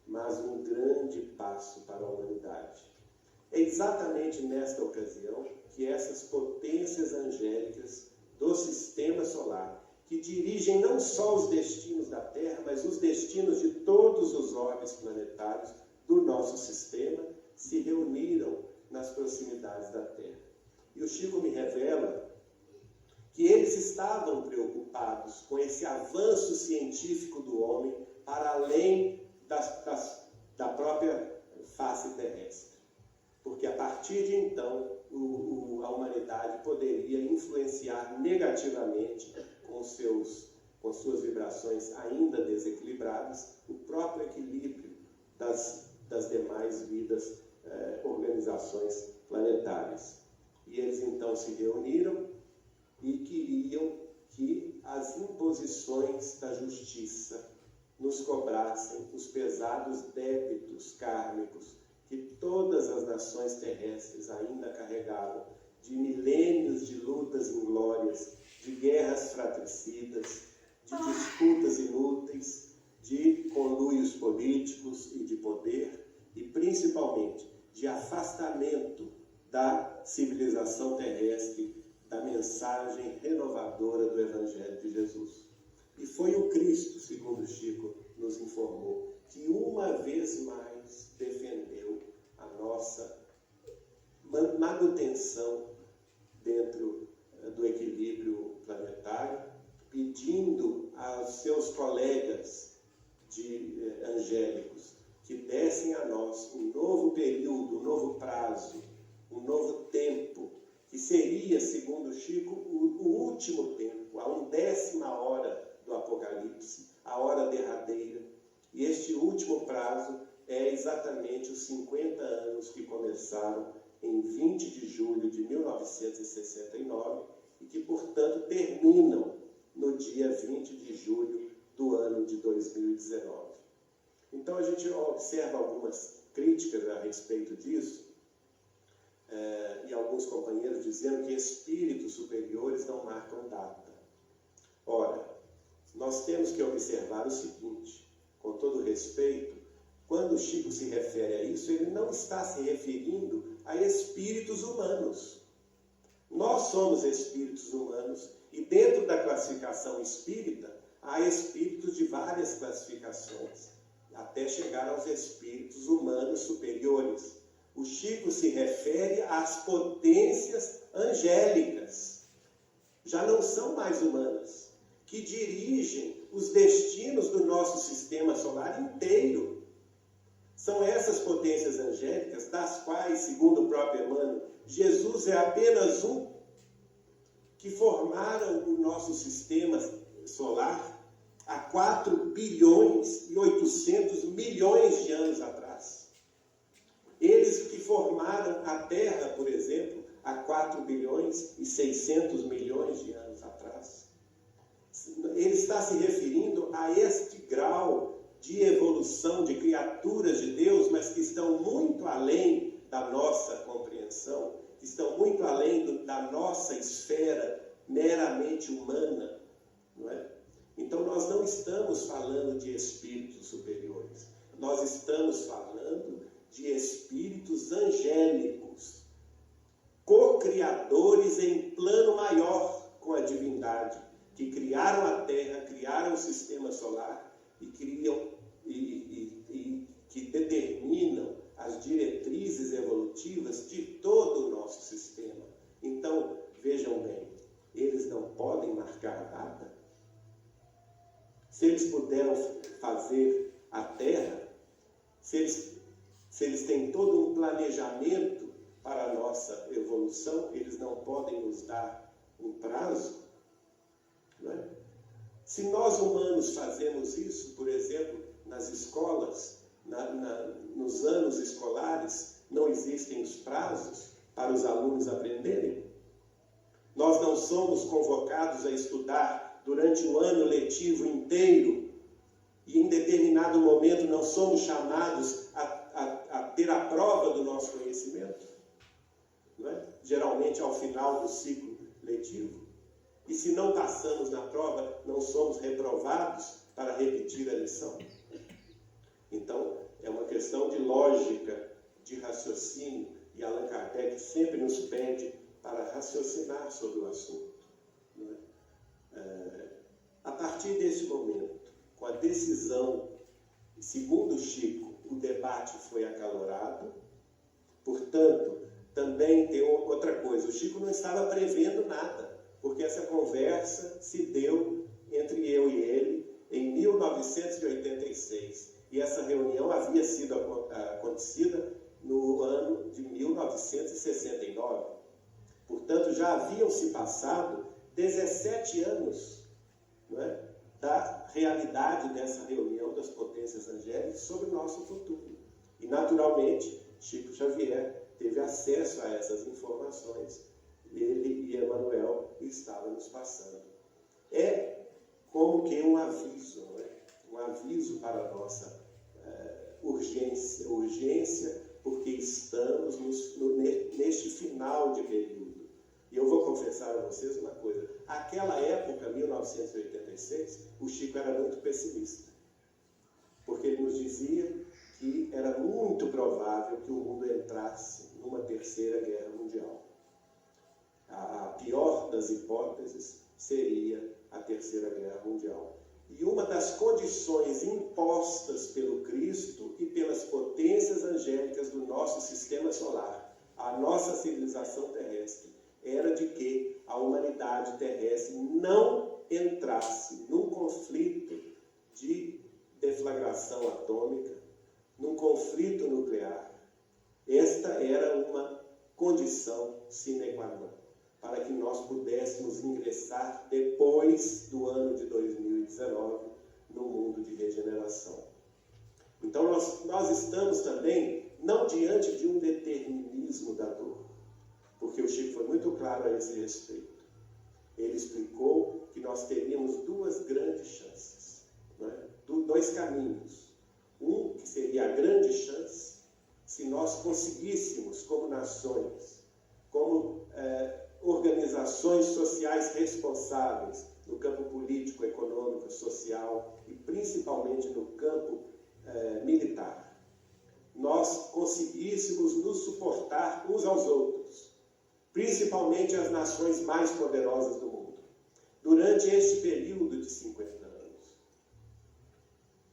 mas um grande passo para a humanidade. É exatamente nesta ocasião que essas potências angélicas do sistema solar, que dirigem não só os destinos da Terra, mas os destinos de todos os orbes planetários do nosso sistema, se reuniram nas proximidades da Terra. E o Chico me revela que eles estavam preocupados com esse avanço científico do homem para além da própria face terrestre. Porque a partir de então, a humanidade poderia influenciar negativamente com suas vibrações ainda desequilibradas, o próprio equilíbrio das demais vidas, organizações planetárias. E eles então se reuniram e queriam que as imposições da justiça nos cobrassem os pesados débitos kármicos que todas as nações terrestres ainda carregavam, de milênios de lutas inglórias, de guerras fratricidas, de disputas inúteis, de conluios políticos e de poder, e principalmente de afastamento da civilização terrestre, da mensagem renovadora do Evangelho de Jesus. E foi o Cristo, segundo Chico nos informou, que uma vez mais defendeu a nossa manutenção dentro do equilíbrio planetário, pedindo aos seus colegas angélicos que dessem a nós um novo período, um novo prazo, um novo tempo, que seria, segundo Chico, o último tempo, a 10ª hora do Apocalipse, a hora derradeira. E este último prazo é exatamente os 50 anos que começaram em 20 de julho de 1969 e que, portanto, terminam no dia 20 de julho do ano de 2019. Então, a gente observa algumas críticas a respeito disso, e alguns companheiros dizendo que espíritos superiores não marcam data. Ora, nós temos que observar o seguinte, com todo respeito, quando o Chico se refere a isso, ele não está se referindo a espíritos humanos. Nós somos espíritos humanos e dentro da classificação espírita há espíritos de várias classificações, até chegar aos espíritos humanos superiores. O Chico se refere às potências angélicas, já não são mais humanas, que dirigem os destinos do nosso sistema solar inteiro. São essas potências angélicas, das quais, segundo o próprio Emmanuel, Jesus é apenas um, que formaram o nosso sistema solar há 4 bilhões e 800 milhões de anos atrás. Eles que formaram a Terra, por exemplo, há 4 bilhões e 600 milhões de anos atrás. Ele está se referindo a este grau de evolução de criaturas de Deus, mas que estão muito além da nossa compreensão, que estão muito além da nossa esfera meramente humana, não é? Então, nós não estamos falando de espíritos superiores, nós estamos falando de espíritos angélicos, co-criadores em plano maior com a divindade, que criaram a Terra, criaram o sistema solar e criam e que determinam as diretrizes evolutivas de todo o nosso sistema. Então, vejam bem, eles não podem marcar data. Se eles puderam fazer a Terra, se eles têm todo um planejamento para a nossa evolução, eles não podem nos dar um prazo, não é? Se nós humanos fazemos isso, por exemplo, nas escolas, nos anos escolares, não existem os prazos para os alunos aprenderem. Nós não somos convocados a estudar durante o ano letivo inteiro e em determinado momento não somos chamados a ter a prova do nosso conhecimento, não é? Geralmente ao final do ciclo letivo. E se não passamos na prova, não somos reprovados para repetir a lição. Então, é uma questão de lógica, de raciocínio, e Allan Kardec sempre nos pede para raciocinar sobre o assunto. Não é? A partir desse momento, com a decisão, segundo Chico, o debate foi acalorado. Portanto, também tem outra coisa, o Chico não estava prevendo nada, porque essa conversa se deu entre eu e ele em 1986. E essa reunião havia sido acontecida no ano de 1969. Portanto, já haviam se passado 17 anos, não é, da realidade dessa reunião das potências angélicas sobre o nosso futuro. E, naturalmente, Chico Xavier teve acesso a essas informações. Ele e Emmanuel estavam nos passando. É como que um aviso, não é? Um aviso para a nossa urgência, porque estamos neste final de período. E eu vou confessar a vocês uma coisa. Aquela época, 1986, o Chico era muito pessimista. Porque ele nos dizia que era muito provável que o mundo entrasse numa terceira guerra mundial. A pior das hipóteses seria a terceira guerra mundial. E uma das condições impostas pelo Cristo e pelas potências angélicas do nosso sistema solar, a nossa civilização terrestre, era de que a humanidade terrestre não entrasse num conflito de deflagração atômica, num conflito nuclear. Esta era uma condição sine qua non, para que nós pudéssemos ingressar depois do ano de 2019 no mundo de regeneração. Então nós estamos também não diante de um determinismo da dor, porque o Chico foi muito claro a esse respeito. Ele explicou que nós teríamos duas grandes chances, não é? Dois caminhos. Um que seria a grande chance se nós conseguíssemos, como nações, como organizações sociais responsáveis no campo político, econômico, social e principalmente no campo militar, nós conseguíssemos nos suportar uns aos outros, principalmente as nações mais poderosas do mundo, durante este período de 50 anos.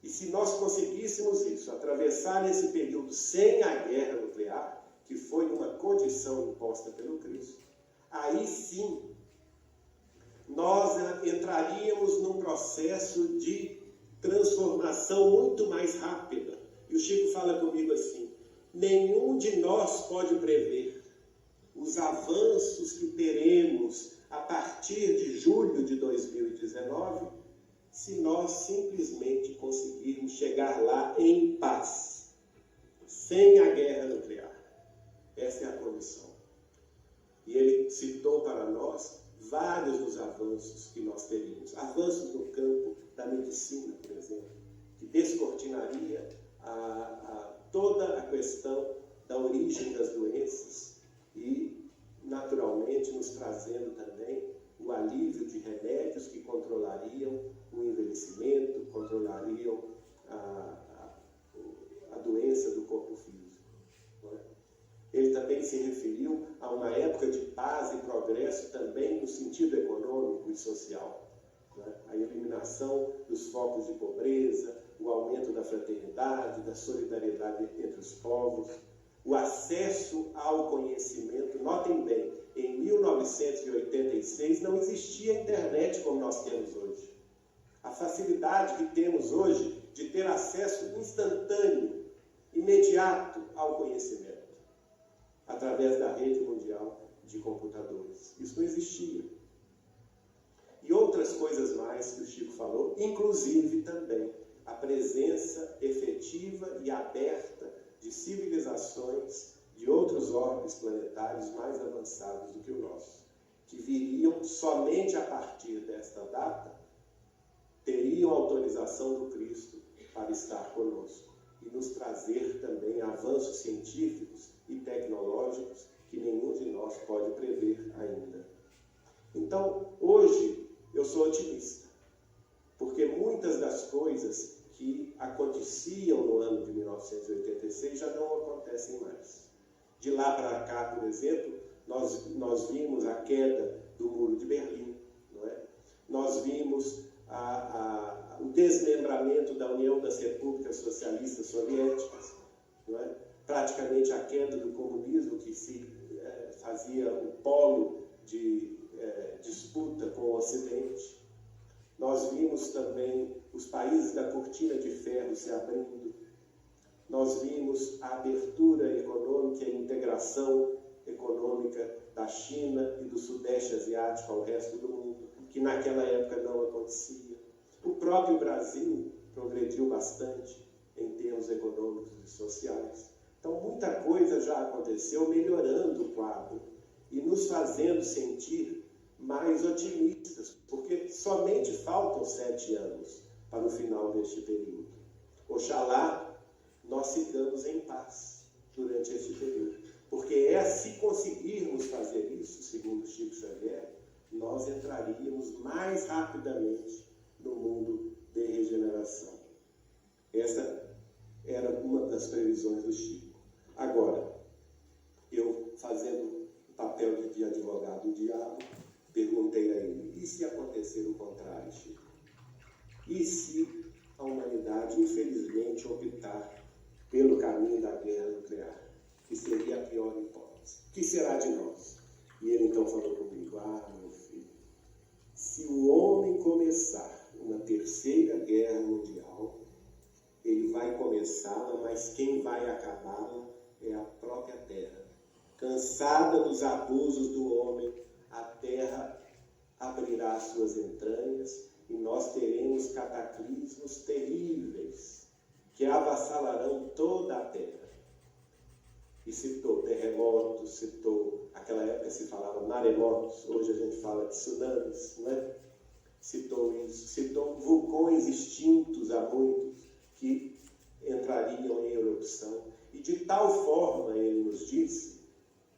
E se nós conseguíssemos isso, atravessar esse período sem a guerra nuclear, que foi uma condição imposta pelo Cristo, aí sim nós entraríamos num processo de transformação muito mais rápida. E o Chico fala comigo assim: nenhum de nós pode prever os avanços que teremos a partir de julho de 2019, se nós simplesmente conseguirmos chegar lá em paz, sem a guerra nuclear. Essa é a condição. E ele citou para nós vários dos avanços que nós teríamos. Avanços no campo da medicina, por exemplo, que descortinaria toda a questão da origem das doenças e, naturalmente, nos trazendo também o alívio de remédios que controlariam o envelhecimento, controlariam a doença do corpo físico. Não é? Ele também se referiu a uma época de paz e progresso também no sentido econômico e social. Não é? A eliminação dos focos de pobreza, o aumento da fraternidade, da solidariedade entre os povos, o acesso ao conhecimento. Notem bem, em 1986 não existia internet como nós temos hoje. A facilidade que temos hoje de ter acesso instantâneo, imediato ao conhecimento, através da rede mundial de computadores. Isso não existia. E outras coisas mais que o Chico falou, inclusive também a presença efetiva e aberta de civilizações de outros orbes planetários mais avançados do que o nosso, que viriam somente a partir desta data, teriam autorização do Cristo para estar conosco. e nos trazer também avanços científicos e tecnológicos que nenhum de nós pode prever ainda. Então, hoje, eu sou otimista, porque muitas das coisas que aconteciam no ano de 1986 já não acontecem mais. De lá para cá, por exemplo, nós vimos a queda do Muro de Berlim, não é? Nós vimos o desmembramento da União das Repúblicas Socialistas Soviéticas, não é? Praticamente a queda do comunismo, que se fazia o polo de disputa com o Ocidente. Nós vimos também os países da cortina de ferro se abrindo. Nós vimos a abertura econômica e a integração econômica da China e do Sudeste Asiático ao resto do mundo, que naquela época não acontecia. O próprio Brasil progrediu bastante em termos econômicos e sociais. Então, muita coisa já aconteceu, melhorando o quadro e nos fazendo sentir mais otimistas, porque somente faltam 7 anos para o final deste período. Oxalá nós sigamos em paz durante este período, porque se conseguirmos fazer isso, segundo Chico Xavier, nós entraríamos mais rapidamente no mundo de regeneração. Essa era uma das previsões do Chico. Agora, eu fazendo o papel de advogado do diabo, perguntei a ele, e se acontecer o contrário, Chico? E se a humanidade, infelizmente, optar pelo caminho da guerra nuclear, que seria a pior hipótese? O que será de nós? E ele então falou comigo, meu filho, se o homem começar uma terceira guerra mundial, ele vai começá-la, mas quem vai acabá-la é a própria Terra. Cansada dos abusos do homem, a Terra abrirá suas entranhas e nós teremos cataclismos terríveis que avassalarão toda a Terra. E citou terremotos, citou, naquela época se falava maremotos, hoje a gente fala de tsunamis, não é? Citou isso, citou vulcões extintos há muitos que entrariam em erupção. E de tal forma ele nos disse,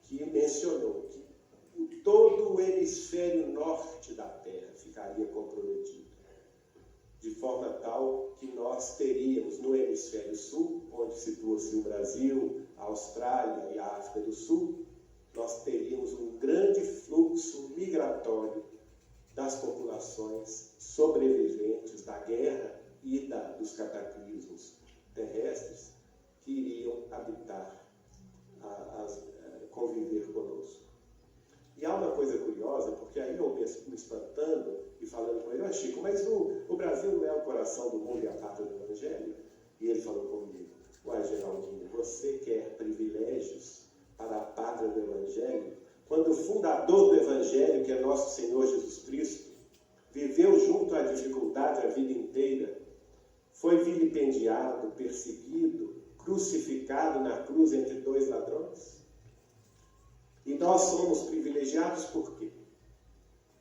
que mencionou que todo o hemisfério norte da Terra ficaria comprometido, de forma tal que nós teríamos no hemisfério sul, onde situa-se o Brasil, a Austrália e a África do Sul, nós teríamos um grande fluxo migratório das populações sobreviventes da guerra e dos cataclismos terrestres que iriam habitar, conviver conosco. E há uma coisa curiosa, porque aí eu me espantando e falando com ele, Chico, mas o Brasil não é o coração do mundo e a pátria do Evangelho? E ele falou comigo, Geraldinho, você quer privilégios para a pátria do Evangelho? Quando o fundador do Evangelho, que é nosso Senhor Jesus Cristo, viveu junto à dificuldade a vida inteira, foi vilipendiado, perseguido, crucificado na cruz entre 2 ladrões? E nós somos privilegiados por quê?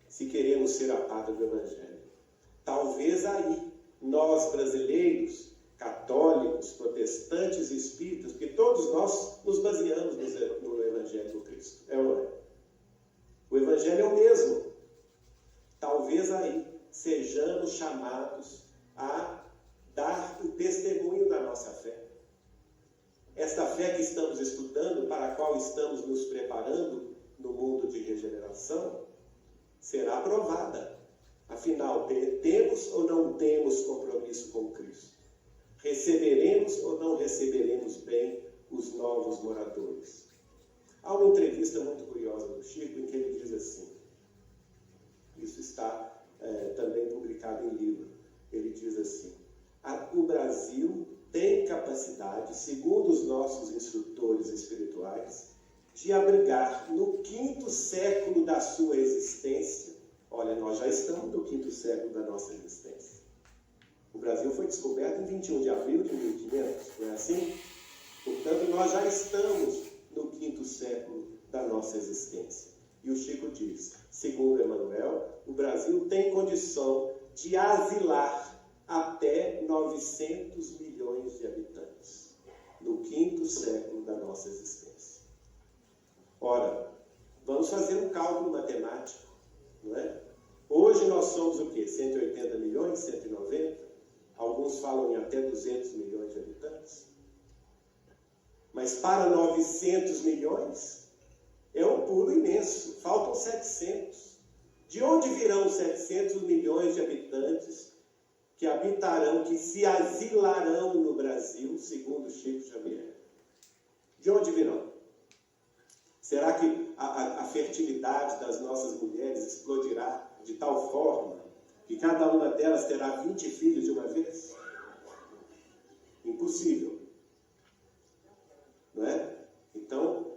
Se queremos ser a pátria do Evangelho. Talvez aí, nós brasileiros, católicos, protestantes e espíritas, porque todos nós nos baseamos no Evangelho do Cristo. É ou não é? O Evangelho é o mesmo. Talvez aí sejamos chamados a dar o testemunho da nossa fé. Esta fé que estamos estudando, para a qual estamos nos preparando no mundo de regeneração, será aprovada. Afinal, temos ou não temos compromisso com Cristo? Receberemos ou não receberemos bem os novos moradores? Há uma entrevista muito curiosa do Chico em que ele diz assim, isso está também publicado em livro, ele diz assim, o Brasil tem capacidade, segundo os nossos instrutores espirituais, de abrigar no 5º século da sua existência. Olha, nós já estamos no 5º século da nossa existência. O Brasil foi descoberto em 21 de abril de 1500, não é assim? Portanto, nós já estamos no 5º século da nossa existência. E o Chico diz, segundo Emmanuel, o Brasil tem condição de asilar até 900 milhões de habitantes. no 5º século da nossa existência. Ora, vamos fazer um cálculo matemático, não é? Hoje nós somos o quê? 180 milhões? 190? Alguns falam em até 200 milhões de habitantes. Mas para 900 milhões é um pulo imenso. Faltam 700. De onde virão 700 milhões de habitantes que habitarão, que se asilarão no Brasil, segundo Chico Xavier? De onde virão? Será que a fertilidade das nossas mulheres explodirá de tal forma que cada uma delas terá 20 filhos de uma vez? Impossível. Não é? Então,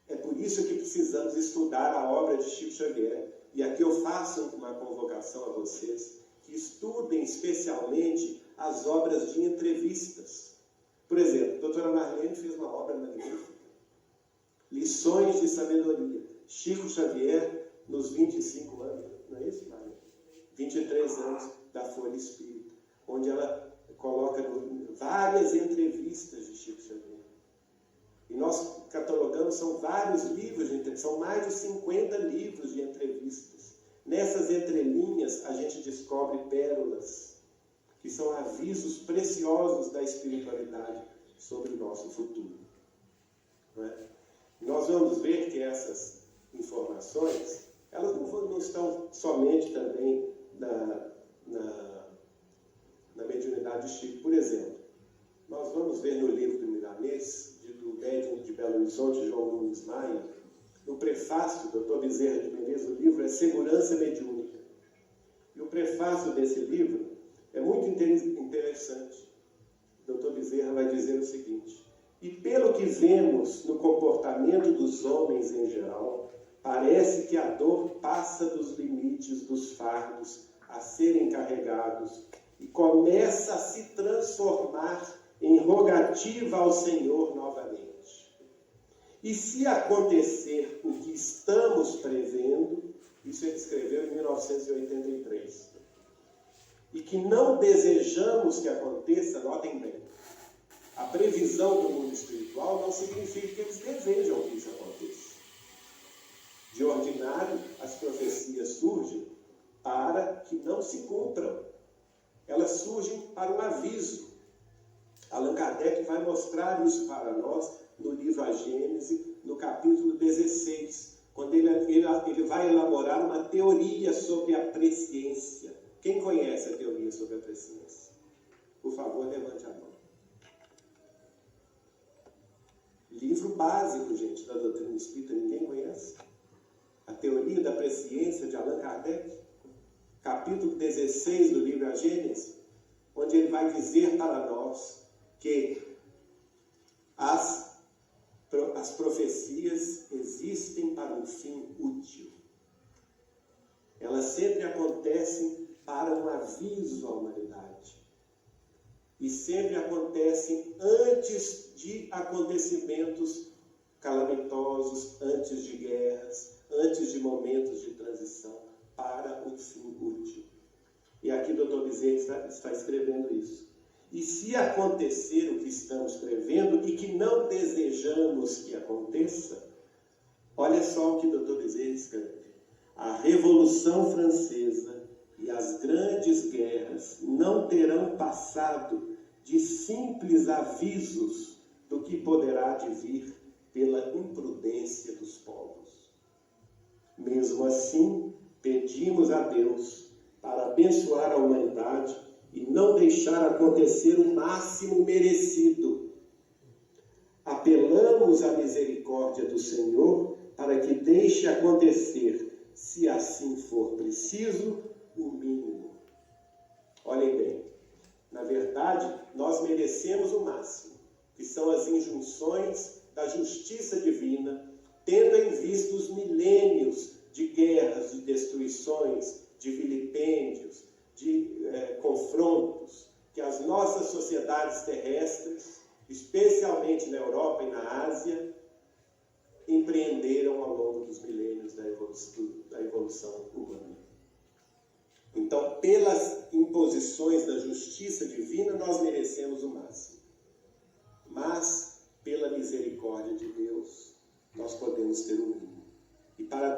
é por isso que precisamos estudar a obra de Chico Xavier. E aqui eu faço uma convocação a vocês que estudem especialmente as obras de entrevistas. Por exemplo, a doutora Marlene fez uma obra magnífica. Lições de Sabedoria. Chico Xavier nos 25 anos, não é isso, Marlene? 23 anos da Folha Espírita, onde ela coloca várias entrevistas de Chico Xavier. E nós catalogamos, são vários livros de entrevistas, são mais de 50 livros de entrevistas. Nessas entrelinhas, a gente descobre pérolas, que são avisos preciosos da espiritualidade sobre o nosso futuro. Não é? Nós vamos ver que essas informações, elas não estão somente também na mediunidade de Chico. Por exemplo, nós vamos ver no livro do Milanês, do médium de Belo Horizonte, João Nunes Maia, no prefácio, Dr. Bezerra de Menezes, o livro é Segurança Mediúnica. E o prefácio desse livro é muito interessante. O Dr. Bezerra vai dizer o seguinte: e pelo que vemos no comportamento dos homens em geral, parece que a dor passa dos limites dos fardos a serem carregados e começa a se transformar em rogativa ao Senhor novamente. E se acontecer o que estamos prevendo, isso ele escreveu em 1983, e que não desejamos que aconteça, notem bem, a previsão do mundo espiritual não significa que eles desejam que isso aconteça. De ordinário, as profecias surgem para que não se cumpram. Elas surgem para um aviso. Allan Kardec vai mostrar isso para nós no livro A Gênese, no capítulo 16, quando ele vai elaborar uma teoria sobre a presciência. Quem conhece a teoria sobre a presciência? Por favor, levante a mão. Livro básico, gente, da doutrina espírita, ninguém conhece? A teoria da presciência de Allan Kardec, capítulo 16 do livro A Gênese, onde ele vai dizer para nós que as profecias existem para um fim útil. Elas sempre acontecem para um aviso à humanidade. E sempre acontecem antes de acontecimentos calamitosos, antes de guerras, antes de momentos de transição, para um fim útil. E aqui o Dr. Bezerra está escrevendo isso. E se acontecer o que estamos prevendo e que não desejamos que aconteça, olha só o que o Dr. Bezerra escreve. A Revolução Francesa e as grandes guerras não terão passado de simples avisos do que poderá advir pela imprudência dos povos. Mesmo assim, pedimos a Deus para abençoar a humanidade e não deixar acontecer o máximo merecido. Apelamos à misericórdia do Senhor para que deixe acontecer, se assim for preciso, o mínimo. Olhem bem, na verdade, nós merecemos o máximo, que são as injunções da justiça divina, tendo em vista os milênios de guerras, de destruições, de vilipêndios, de confrontos que as nossas sociedades terrestres, especialmente na Europa e na Ásia, empreenderam ao longo dos milênios da evolução humana. Então, pelas imposições da justiça divina, nós merecemos o máximo. mas pela misericórdia de Deus nós podemos ter o mínimo. E para